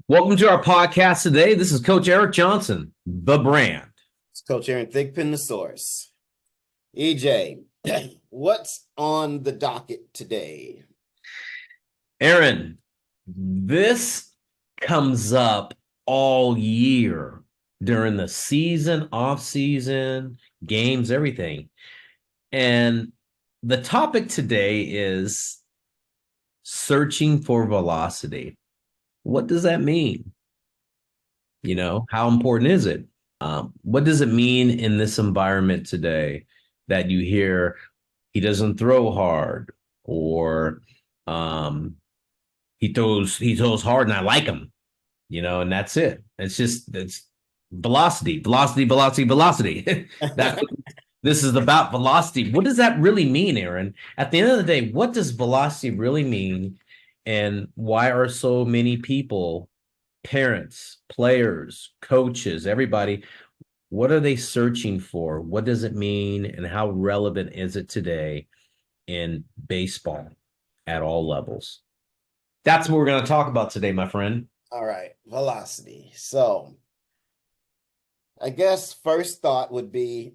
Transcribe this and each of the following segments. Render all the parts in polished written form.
Welcome to our podcast today. This is Coach Eric Johnson, the brand. It's Coach Aaron Thigpen, the source. EJ, what's on the docket today? Aaron, this comes up all year during the season, off season, games, everything. And the topic today is searching for velocity. What does that mean? How important is it? What does it mean in this environment today that you hear he doesn't throw hard or um, he throws hard and I like him, and that's it. It's velocity, velocity, velocity, velocity. That's this is about velocity. What does that really mean, Aaron? At the end of the day, what does velocity really mean? And why are so many people, parents, players, coaches, everybody, what are they searching for? What does it mean? And how relevant is it today in baseball at all levels? That's what we're going to talk about today, my friend. All right, velocity. So, I guess first thought would be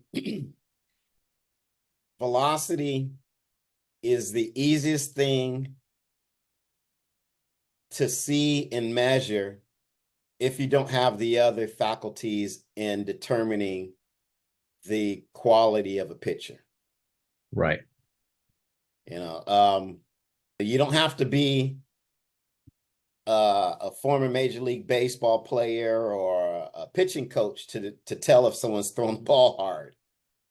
velocity is the easiest thing to see and measure if you don't have the other faculties in determining the quality of a pitcher. Right. You don't have to be a former Major League Baseball player or a pitching coach to tell if someone's throwing the ball hard.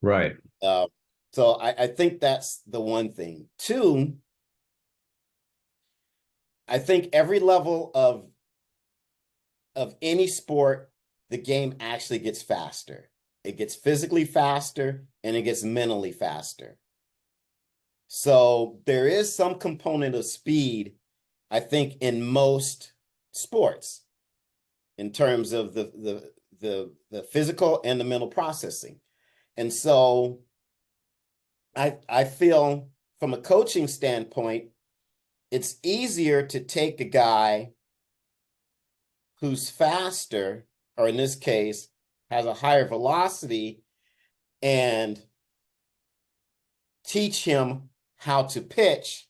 Right. Uh, so I think that's the one thing. Two, I think every level of any sport, the game actually gets faster. It gets physically faster and it gets mentally faster. So there is some component of speed, I think, in most sports in terms of the physical and the mental processing. And so I feel from a coaching standpoint, it's easier to take a guy who's faster, or in this case, has a higher velocity, and teach him how to pitch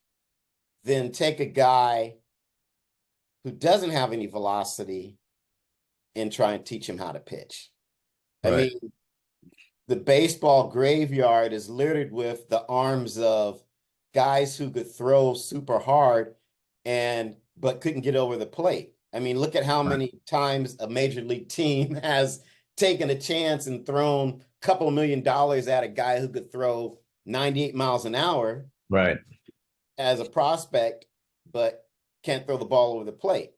than take a guy who doesn't have any velocity and try and teach him how to pitch. I Right. mean, the baseball graveyard is littered with the arms of guys who could throw super hard but couldn't get over the plate. I mean, look at how Right. many times a major league team has taken a chance and thrown a couple of $1 million at a guy who could throw 98 miles an hour Right. as a prospect, but can't throw the ball over the plate.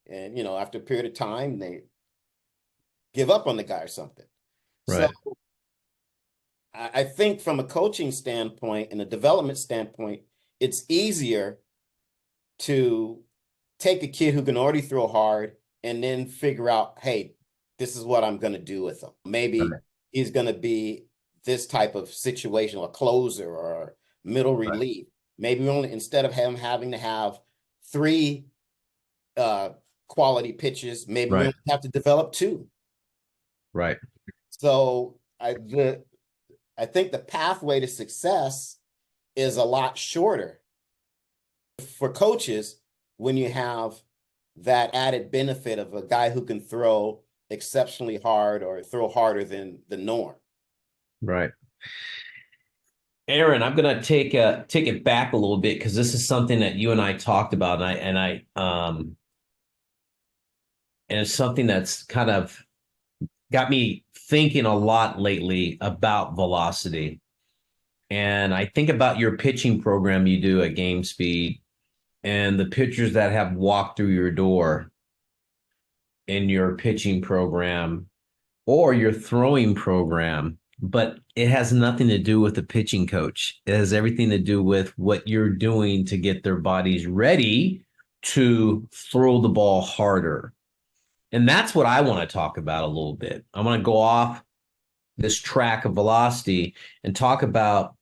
And, after a period of time, they give up on the guy or something. So Right. I think from a coaching standpoint and a development standpoint, it's easier to take a kid who can already throw hard and then figure out, hey, this is what I'm going to do with him. Maybe Right. he's going to be this type of situation, a closer or middle Right. relief. Maybe only instead of him having to have three quality pitches, maybe we Right. only have to develop two. Right. So I think the pathway to success is a lot shorter for coaches when you have that added benefit of a guy who can throw exceptionally hard or throw harder than the norm. Right. Aaron, I'm gonna take it back a little bit because this is something that you and I talked about, and it's something that's kind of got me thinking a lot lately about velocity. And I think about your pitching program you do at Game Speed and the pitchers that have walked through your door in your pitching program or your throwing program, but it has nothing to do with the pitching coach. It has everything to do with what you're doing to get their bodies ready to throw the ball harder. And that's what I want to talk about a little bit. I want to go off this track of velocity and talk about,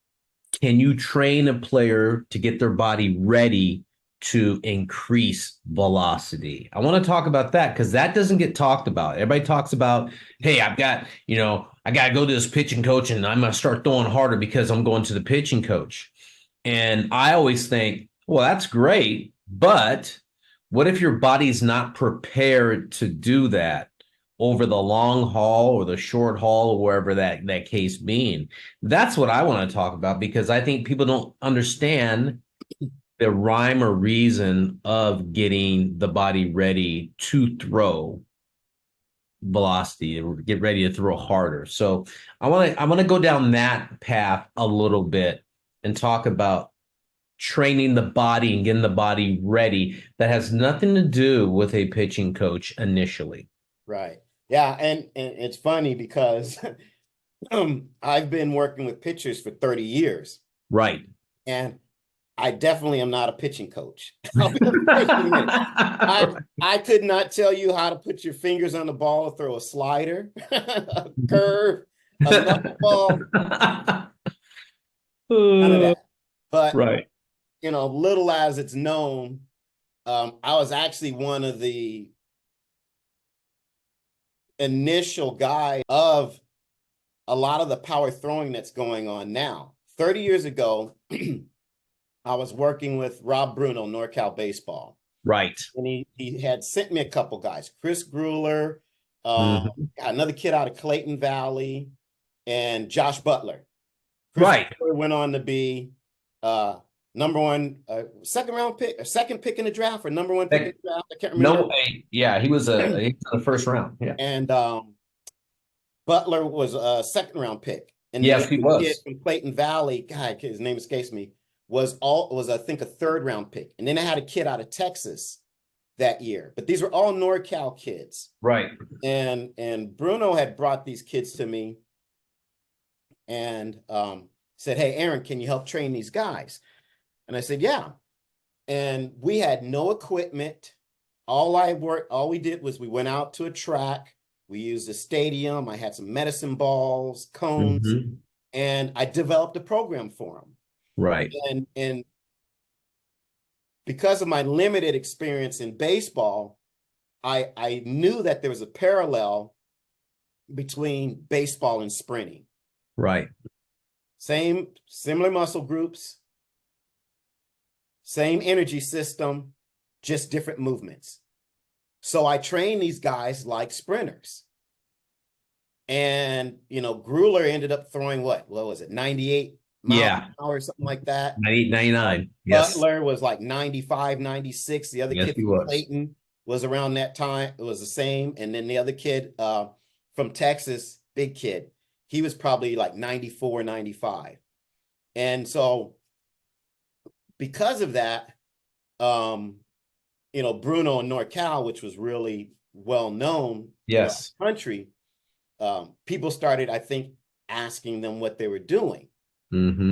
can you train a player to get their body ready to increase velocity. I want to talk about that because that doesn't get talked about. Everybody talks about, hey, I've got, I got to go to this pitching coach and I'm going to start throwing harder because I'm going to the pitching coach. And I always think, well, that's great, but what if your body's not prepared to do that over the long haul or the short haul or wherever that case being? That's what I want to talk about because I think people don't understand the rhyme or reason of getting the body ready to throw velocity or get ready to throw harder. So I want to go down that path a little bit and talk about training the body and getting the body ready that has nothing to do with a pitching coach initially. Right. Yeah, and it's funny because I've been working with pitchers for 30 years, Right. and I definitely am not a pitching coach. I'll be the first to admit it. I could not tell you how to put your fingers on the ball, throw a slider, a curve, a knuckleball, none of that. But Right. little as it's known, I was actually one of the initial guys of a lot of the power throwing that's going on now. 30 years ago, I was working with Rob Bruno, NorCal Baseball. Right. And he had sent me a couple guys, Chris Grueller, Mhm. another kid out of Clayton Valley, and Josh Butler. Chris Right. Grueller went on to be number one, second round pick, or second pick in the draft, or number one pick in the draft. I can't remember. No, yeah, he was in the first round. Yeah. And Butler was a second round pick. And the Yes, other he kid was. from Clayton Valley, God, his name escapes me, was I think a third round pick. And then I had a kid out of Texas that year. But these were all NorCal kids. Right. And Bruno had brought these kids to me and said, "Hey, Aaron, can you help train these guys?" And I said, "Yeah." And we had no equipment. All we did was we went out to a track. We used a stadium. I had some medicine balls, cones, Mhm. and I developed a program for them. Right. And because of my limited experience in baseball, I knew that there was a parallel between baseball and sprinting. Right. Similar muscle groups, same energy system, just different movements. So I train these guys like sprinters. And, Grueller ended up throwing what was it, 98 miles Yeah. an hour or something like that. 98, 99. Yes. Butler was like 95, 96. The other Yes, kid he from was. Clayton was around that time. It was the same. And then the other kid from Texas, big kid, he was probably like 94, 95. And so because of that, Bruno and NorCal, which was really well known throughout Yes. the country, people started, I think, asking them what they were doing. Hmm.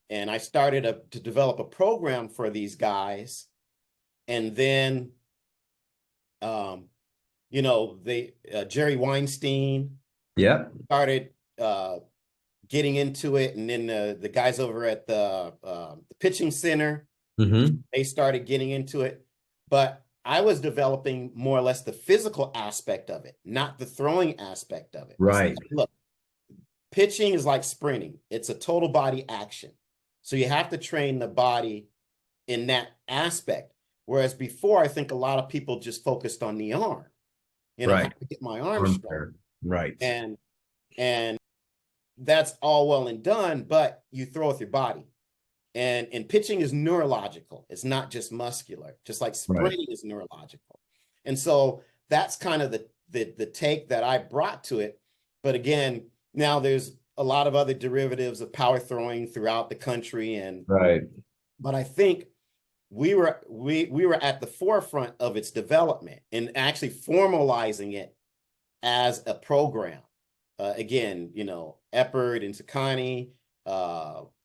And I started to develop a program for these guys. And then, Jerry Weinstein Yep. started getting into it. And then the guys over at the pitching center, Hmm. they started getting into it. But I was developing more or less the physical aspect of it, not the throwing aspect of it. I said, Right. look, pitching is like sprinting. It's a total body action. So you have to train the body in that aspect. Whereas before, I think a lot of people just focused on the arm. How Right. to get my arm Arm strong. care. Right. And that's all well and done, but you throw with your body. And pitching is neurological. It's not just muscular, just like Right. sprinting is neurological. And so that's kind of the take that I brought to it. But again, now there's a lot of other derivatives of power throwing throughout the country. Right. But I think we were at the forefront of its development and actually formalizing it as a program. Again, Eppard and Sakani,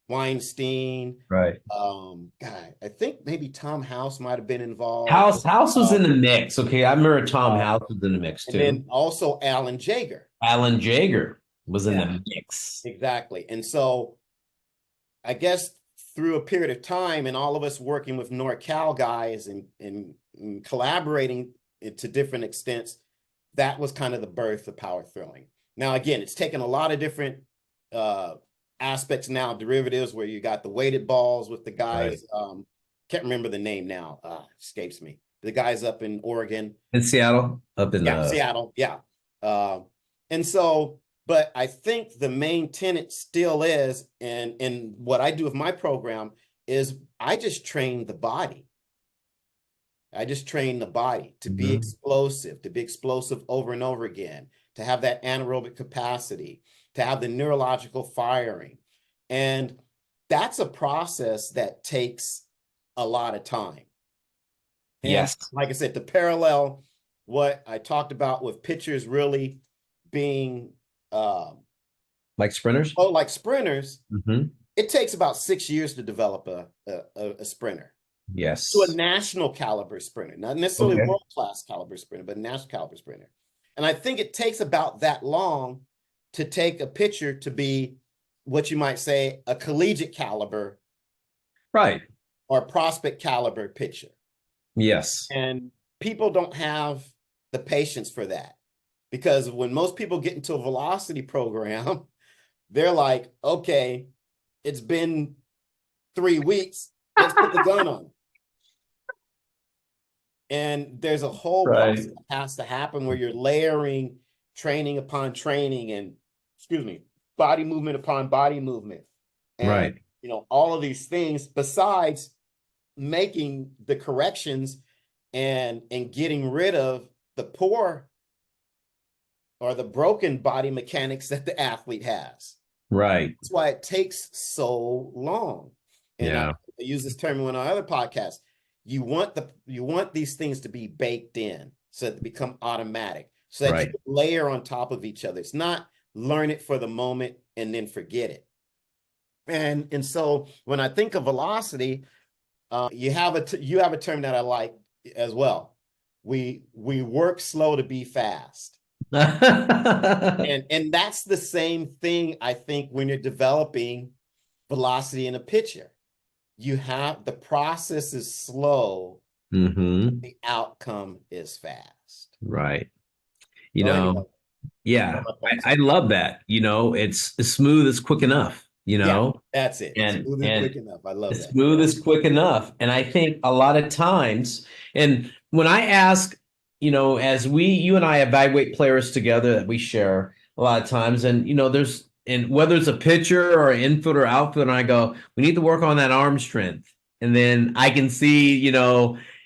Weinstein. Right. God, I think maybe Tom House might have been involved. House was Uh, in the mix. Okay. I remember Tom uh, House was in the mix and too. then also Alan Jaeger. Alan Jaeger was in Yeah, the mix. exactly. And so I guess through a period of time, and all of us working with NorCal guys and collaborating to different extents, that was kind of the birth of power throwing. Now, again, it's taken a lot of different aspects now, derivatives, where you got the weighted balls with the Right. guys. Can't remember the name now. Escapes me. The guys up in Oregon. In Seattle, up in Yeah, Seattle. Yeah. And so, but I think the main tenet still is, and what I do with my program is I just train the body. I just train the body to be Mhm. explosive over and over again, to have that anaerobic capacity, to have the neurological firing. And that's a process that takes a lot of time. And Yes. like I said, to parallel what I talked about with pitchers really being Like sprinters. like sprinters, Hmm. it takes about 6 years to develop a sprinter, to a Yes. national caliber sprinter, not necessarily Okay. world-class caliber sprinter, but national caliber sprinter. And I think it takes about that long to take a pitcher to be what you might say a collegiate caliber Right. or prospect caliber pitcher. Yes. And people don't have the patience for that, because when most people get into a velocity program, they're like, okay, it's been 3 weeks. Let's put the gun on. And there's a whole process Right. that has to happen where you're layering training upon training and, excuse me, body movement upon body movement. And, Right. all of these things besides making the corrections and getting rid of the poor or the broken body mechanics that the athlete has. Right. That's why it takes so long. And I Yeah. use this term in one of our other podcasts. You want these things to be baked in so that they become automatic, so that you Right. can layer on top of each other. It's not learn it for the moment and then forget it. And so when I think of velocity, you have a term that I like as well. We work slow to be fast. And that's the same thing, I think, when you're developing velocity in a pitcher. The process is slow, Hmm. the outcome is fast. Right. So anyway, Yeah, my points I are. love that. It's as smooth as quick enough, Yeah, that's it. and Smooth and quick enough. I love as that. smooth as quick enough. And I think a lot of times, and when I ask, as you and I evaluate players together that we share a lot of times, and and whether it's a pitcher or an infielder or outfielder, and I go, we need to work on that arm strength. And then I can see,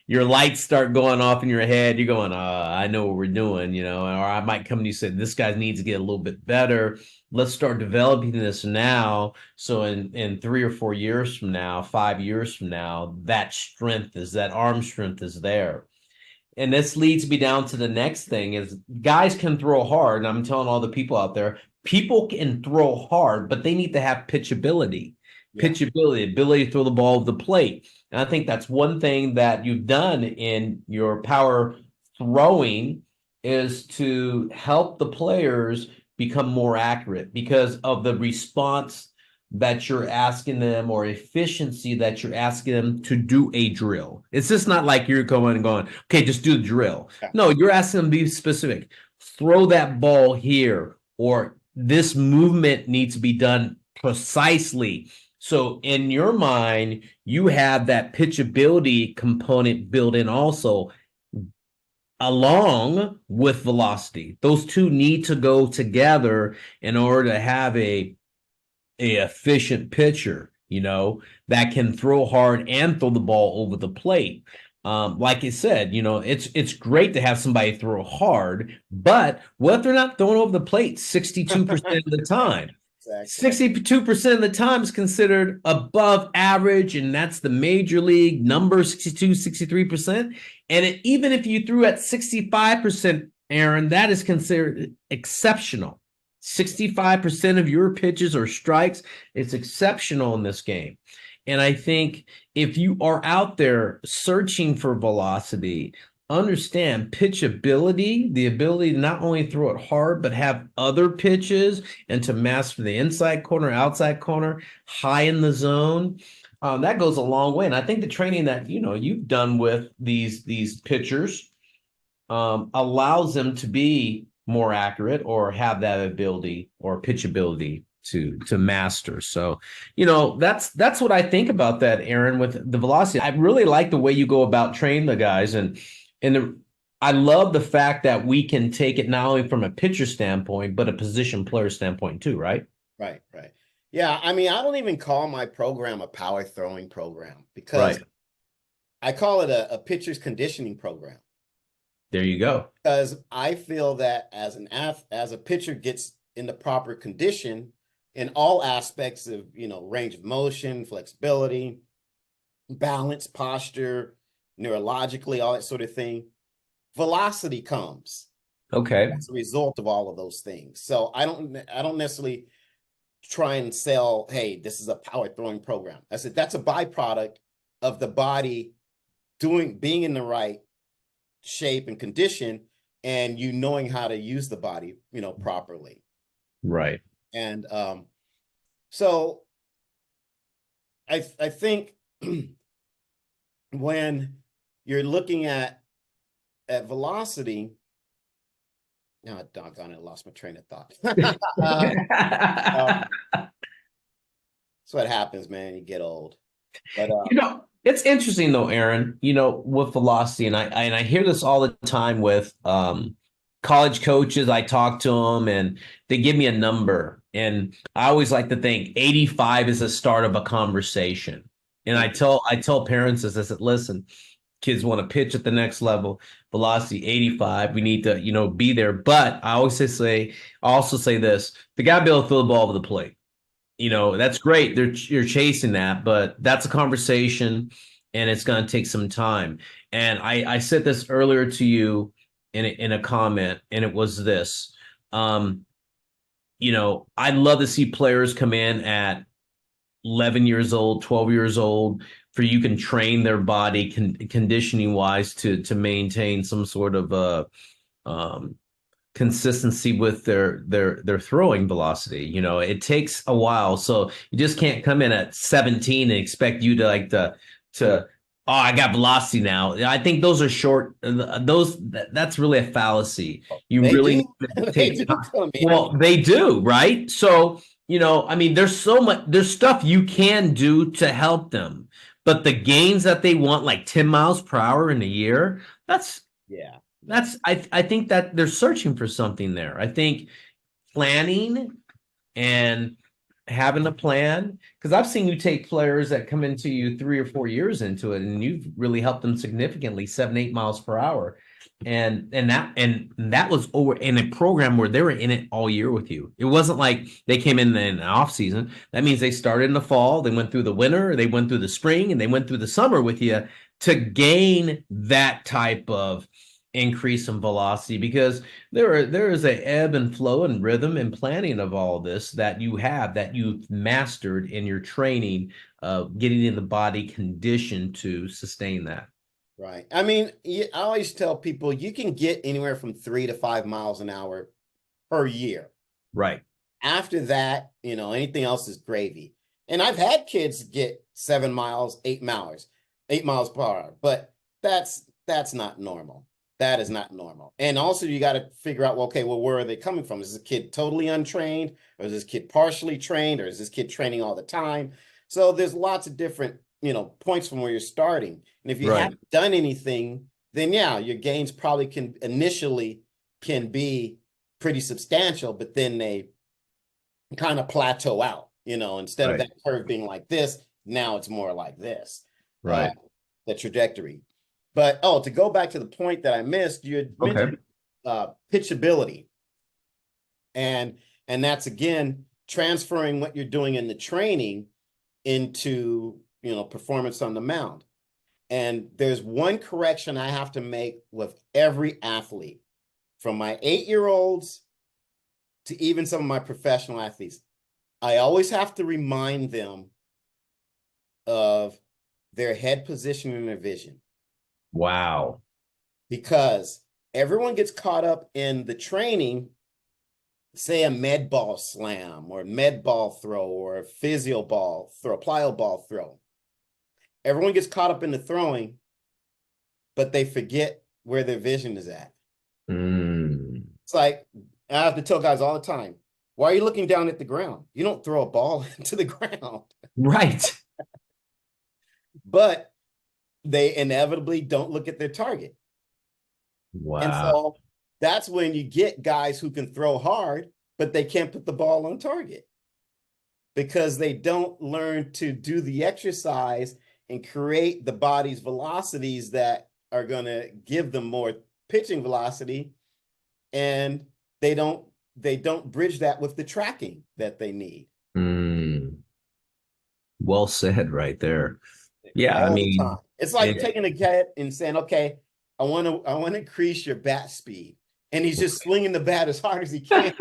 your lights start going off in your head. You're going, I know what we're doing, or I might come to you and say, this guy needs to get a little bit better. Let's start developing this now. So in 3 or 4 years from now, 5 years from now, that arm strength is there. And this leads me down to the next thing is guys can throw hard. And I'm telling all the people out there, people can throw hard, but they need to have Yeah. ability to throw the ball over the plate. And I think that's one thing that you've done in your power throwing is to help the players become more accurate because of the response that you're asking them or efficiency that you're asking them to do a drill. It's just not like you're going and going, okay, just do the drill. Yeah. No, you're asking them to be specific. Throw that ball here, or this movement needs to be done precisely. So in your mind, you have that pitchability component built in also along with velocity. Those two need to go together in order to have a efficient pitcher, that can throw hard and throw the ball over the plate. Like I said, it's great to have somebody throw hard, but what if they're not throwing over the plate 62% of the time? Exactly. 62% of the time is considered above average, and that's the major league number 62, 63%. And even if you threw at 65%, Aaron, that is considered exceptional. 65% of your pitches or strikes, it's exceptional in this game. And I think if you are out there searching for velocity, understand pitchability, the ability to not only throw it hard, but have other pitches and to master the inside corner, outside corner, high in the zone. That goes a long way. And I think the training that, you've done with these pitchers allows them to be more accurate or have that ability or pitch ability to master. So, that's what I think about that, Aaron, with the velocity. I really like the way you go about training the guys, and I love the fact that we can take it not only from a pitcher standpoint, but a position player standpoint too, right? Right, right. Yeah, I mean, I don't even call my program a power throwing program because Right. I call it a pitcher's conditioning program. There you go. Because I feel that as a pitcher gets in the proper condition in all aspects of, range of motion, flexibility, balance, posture, neurologically, all that sort of thing, velocity comes Okay. as a result of all of those things. So I don't necessarily try and sell, hey, this is a power throwing program. I said that's a byproduct of the body being in the right shape and condition, and you knowing how to use the body, properly. Right. And so I think when you're looking at velocity, oh, doggone it, I lost my train of thought. um, that's what happens, man. You get old. But It's interesting though, Aaron, with velocity, and I hear this all the time with college coaches. I talk to them and they give me a number. And I always like to think 85 is the start of a conversation. And I tell parents this, I said, listen, kids want to pitch at the next level, velocity 85. We need to, be there. But I also say this, the guy be able to throw the ball over the plate. That's great. You're chasing that, but that's a conversation and it's going to take some time. And I said this earlier to you in a comment, and it was this. Um, I'd love to see players come in at 11 years old, 12 years old, for you can train their body conditioning wise to maintain some sort of um, consistency with their throwing velocity. It takes a while, so you just can't come in at 17 and expect you to to oh, I got velocity now. I think those are short. That's really a fallacy. You they really do, need to they take do time. come in. Well, they do, right? So, I mean, there's stuff you can do to help them, but the gains that they want, like 10 miles per hour in a year, that's Yeah, yeah. that's I think that they're searching for something there. I think planning and having a plan, because I've seen you take players that come into you 3 or 4 years into it, and you've really helped them significantly, 7, 8 miles per hour. And that was over in a program where they were in it all year with you. It wasn't like they came in the off season. That means they started in the fall, they went through the winter, they went through the spring, and they went through the summer with you to gain that type of increase in velocity, because there is a ebb and flow and rhythm and planning of all this that you've mastered in your training of getting in the body condition to sustain that. Right. I mean, I always tell people you can get anywhere from 3 to 5 miles an hour per year. Right. After that, anything else is gravy. And I've had kids get 7 miles, 8 miles, 8 miles per hour, but that's not normal. That is not normal. And also you got to figure out, well, okay, well, where are they coming from? Is this kid totally untrained, or is this kid partially trained, or is this kid training all the time? So there's lots of different, points from where you're starting. And if you Right. haven't done anything, then yeah, your gains probably can be pretty substantial, but then they kind of plateau out, instead of Right. that curve being like this, now it's more like this, uh, Right. the trajectory. But to go back to the point that I missed, you had Okay. mentioned pitchability, and that's again transferring what you're doing in the training into performance on the mound. And there's one correction I have to make with every athlete, from my 8-year-olds to even some of my professional athletes. I always have to remind them of their head position and their vision, Wow. because everyone gets caught up in the training, say a med ball slam or med ball throw or a physio ball throw, plyo ball throw. Everyone gets caught up in the throwing, but they forget where their vision is at. Mm. It's like I have to tell guys all the time, why are you looking down at the ground? You don't throw a ball into the ground. Right. But they inevitably don't look at their target. And Wow. so that's when you get guys who can throw hard, but they can't put the ball on target because they don't learn to do the exercise and create the body's velocities that are going to give them more pitching velocity, and they don't bridge that with the tracking that they need Mm. Well said right there. Yeah, I all the mean, time. It's like it, taking a cat and saying, "Okay, I want to increase your bat speed," and he's just swinging the bat as hard as he can,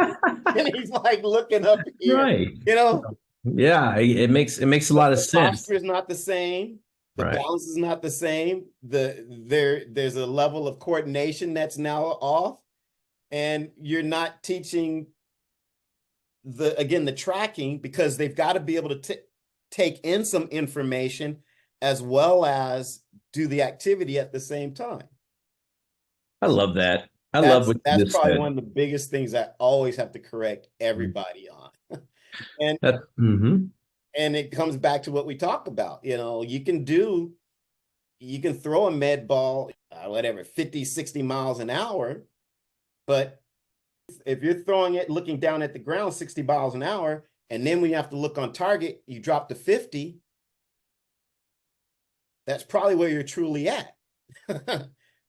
and he's like looking up here, right. you know. Yeah, it makes a lot of The sense. posture is not the same. The Right. balance is not the same. There's a level of coordination that's now off, and you're not teaching the tracking because they've got to be able to take in some information as well as do the activity at the same time. I So love that. I love that's what you that's just probably said. one of the biggest things I always have to correct everybody on. And That, mhm. and it comes back to what we talk about. You can throw a med ball, whatever, 50, 60 miles an hour, but if you're throwing it looking down at the ground 60 miles an hour, and then when you have to look on target, you drop to 50, that's probably where you're truly at.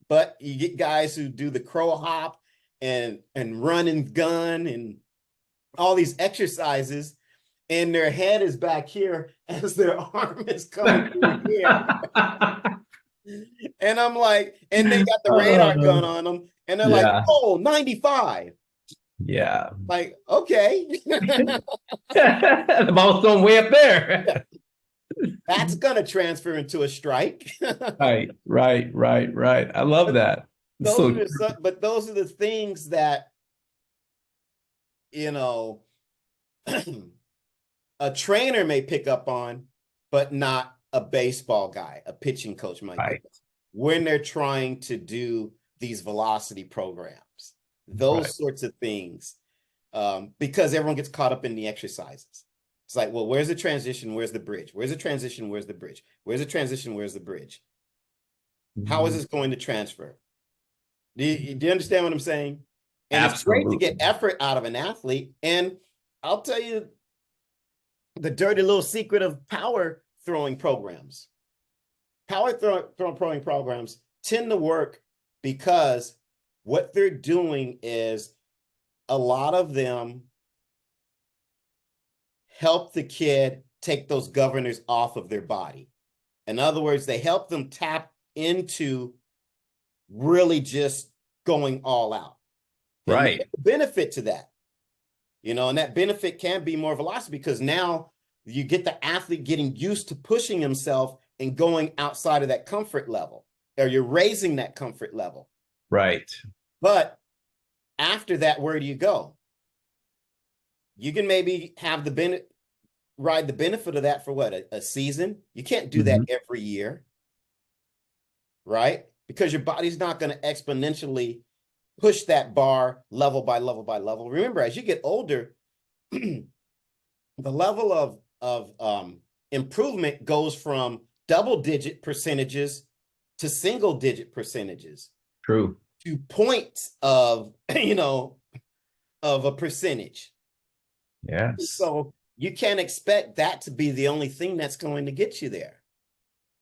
But you get guys who do the crow hop and run and gun and all these exercises, and their head is back here as their arm is coming through here. And I'm like, and they got the radar gun on them, and they're like, Yeah, oh, 95. yeah. Like, okay. The ball's going way up there. That's gonna transfer into a strike. Right, right, right, right. I love But that. those So are but those are the things that, you know, a trainer may pick up on, but not a baseball guy, a pitching coach might pick right, up when they're trying to do these velocity programs, right. those sorts of things, because everyone gets caught up in the exercises. It's like, well, where's the transition? Where's the bridge? Where's the transition? Where's the bridge? Where's the transition? Where's the bridge? How is Mhm. this going to transfer? Do you understand what I'm saying? And it's great to Absolutely. get effort out of an athlete. And I'll tell you the dirty little secret of power throwing programs. Throwing programs tend to work because what they're doing is a lot of them help the kid take those governors off of their body. In other words, they help them tap into really just going all out. And there's Right, a benefit to that, and that benefit can be more velocity because now you get the athlete getting used to pushing himself and going outside of that comfort level, or you're raising that comfort level. right. But after that, where do you go? You can maybe have ride the benefit of that for what, a season? You can't do that Mhm. every year, right? Because your body's not going to exponentially push that bar level by level by level. Remember, as you get older, the level of improvement goes from double digit percentages to single digit percentages True. to points of of a percentage. Yes. So you can't expect that to be the only thing that's going to get you there.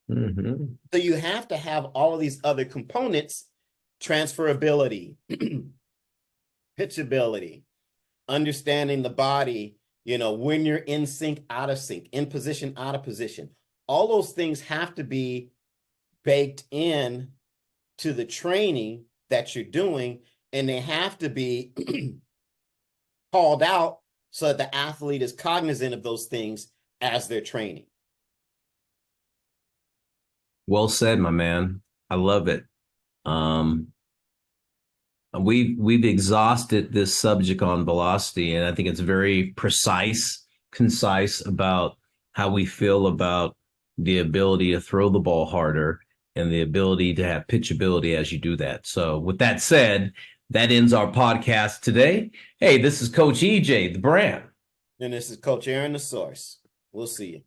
Hmm. So you have to have all of these other components: transferability, pitchability, understanding the body, when you're in sync, out of sync, in position, out of position. All those things have to be baked in to the training that you're doing, and they have to be called out so that the athlete is cognizant of those things as they're training. Well said, my man. I love it. Um, we've exhausted this subject on velocity, and I think it's very precise, concise about how we feel about the ability to throw the ball harder, and the ability to have pitchability as you do that. So, with that said, that ends our podcast today. Hey, this is Coach EJ, the brand. And this is Coach Aaron, the source. We'll see you.